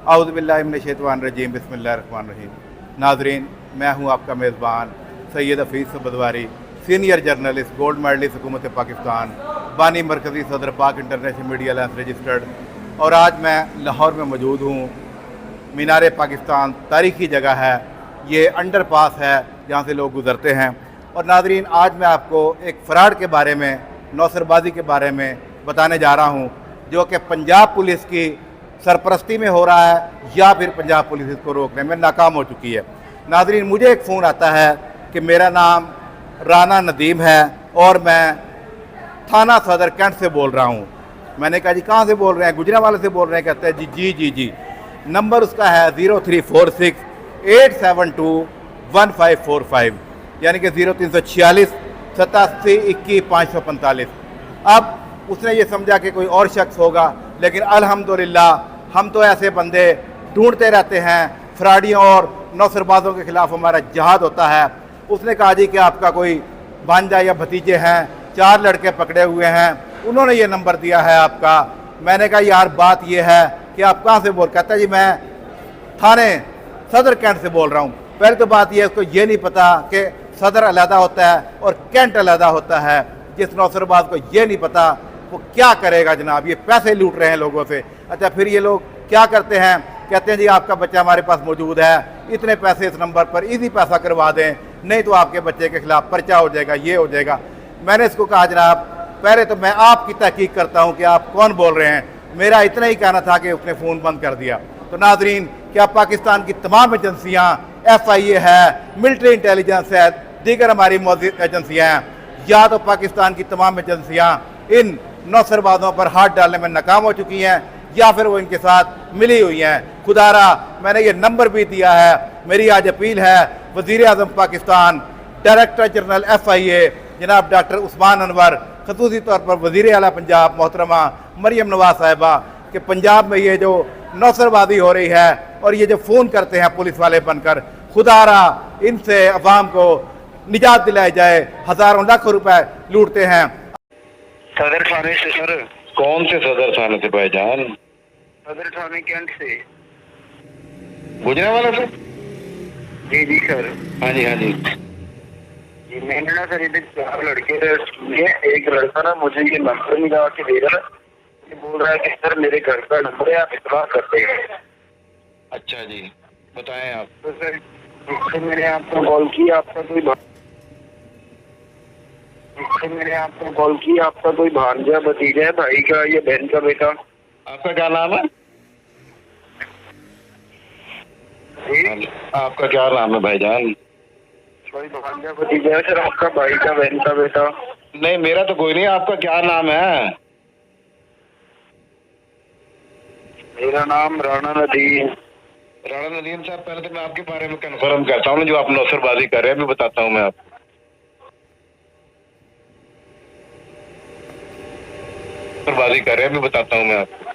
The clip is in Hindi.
औज़ुबिल्लाहिमिनश्शैतानिर्रजीम बिस्मिल्लाहिर्रहमानिर्रहीम। नाज़रीन, मैं हूँ आपका मेज़बान Syed Hafeez Sabdwari, senior journalist, gold medalist हुकूमत पाकिस्तान, बानी मरकज़ी सदर पाक इंटरनेशनल मीडिया अलायंस रजिस्टर्ड। और आज मैं लाहौर में मौजूद हूँ। मीनार पाकिस्तान तारीख़ी जगह है, ये अंडर पास है जहाँ से लोग गुज़रते हैं। और नाज़रीन, आज मैं आपको एक फ़राड के बारे में, नौसरबाजी के बारे में बताने जा रहा हूँ, जो कि पंजाब पुलिस की सरपरस्ती में हो रहा है या फिर पंजाब पुलिस इसको रोकने में नाकाम हो चुकी है। नाज़रीन, मुझे एक फ़ोन आता है कि मेरा नाम राना नदीम है और मैं थाना सदर कैंट से बोल रहा हूँ। मैंने कहा जी कहाँ से बोल रहे हैं? गुजरांवाले से बोल रहे हैं। कहते हैं जी जी जी जी। नंबर उसका है 0346-872-1545, यानी कि 0346-8721-545। अब उसने ये समझा कि कोई और शख्स होगा, लेकिन अल्हम्दुलिल्लाह हम तो ऐसे बंदे ढूंढते रहते हैं। फ्राडियों और नौसरबाजों के खिलाफ हमारा जहाद होता है। उसने कहा जी कि आपका कोई भांजा या भतीजे हैं, 4 लड़के पकड़े हुए हैं, उन्होंने ये नंबर दिया है आपका। मैंने कहा यार बात ये है कि आप कहाँ से बोल? कहता जी मैं थाने सदर कैंट से बोल रहा हूँ। पहले तो बात यह है, उसको ये नहीं पता कि सदर अलहदा होता है और कैंट अलहदा होता है। जिस नौसरबाज को ये नहीं पता वो क्या करेगा जनाब, ये पैसे लूट रहे हैं लोगों से। अच्छा, फिर ये लोग क्या करते हैं? कहते हैं जी आपका बच्चा हमारे पास मौजूद है, इतने पैसे इस नंबर पर इजी पैसा करवा दें, नहीं तो आपके बच्चे के खिलाफ पर्चा हो जाएगा, ये हो जाएगा। मैंने इसको कहा जनाब पहले तो मैं आपकी तहकीक करता हूँ कि आप कौन बोल रहे हैं। मेरा इतना ही कहना था कि उसने फ़ोन बंद कर दिया। तो नाजरीन, क्या पाकिस्तान की तमाम एजेंसियाँ, FIA है, मिलिट्री इंटेलिजेंस है, दीगर हमारी मौजूद एजेंसियाँ हैं, या तो पाकिस्तान की तमाम एजेंसियाँ इन नौसरबाजों पर हाथ डालने में नाकाम हो चुकी हैं या फिर वो इनके साथ मिली हुई हैं। खुदारा मैंने ये नंबर भी दिया है। मेरी आज अपील है वज़ीर आज़म पाकिस्तान, डायरेक्टर जनरल FIA जनाब डॉक्टर उस्मान अनवर, खसूसी तौर पर वज़ीर आला पंजाब मोहतरमा मरियम नवाज साहिबा, कि पंजाब में ये जो नौसरबाजी हो रही है और ये जो फ़ोन करते हैं पुलिस वाले बनकर, खुदारा इनसे अवाम को निजात दिलाई जाए। हज़ारों लाखों रुपए लूटते हैं। सदर थाने से सर। कौन से सदर थाने से भाईजान? सदर थाने कैंट से। गुजरांवाला से? जी जी सर। हाँ जी हाँ जी। जी मैंने ना सर इधर 4 लड़के लिए, एक लड़का ना मुझे ये नंबर मिला के दे रहा है, ये बोल रहा है कि सर मेरे घर का नंबर है, आप इतला करते हैं। अच्छा जी, बताएं आप। तो सर इससे मैंने आपको कॉल की, आपका कोई आपका कोई भांजा भतीजा है, भाई का या बहन का बेटा? आपका क्या नाम है? जी आपका क्या नाम है भाईजान? कोई भांजा भतीजा है सर आपका, भाई का बहन का बेटा? नहीं, मेरा तो कोई नहीं। आपका क्या नाम है? मेरा नाम राना नदीम। राणा नदीम साहब, पहले तो मैं आपके बारे में कंफर्म करता हूँ, जो आप नौसरबाजी कर रहे हैं, अभी बताता हूँ मैं आपको। नौसरबाजी कर रहे हैं, अभी बताता हूँ मैं आपको।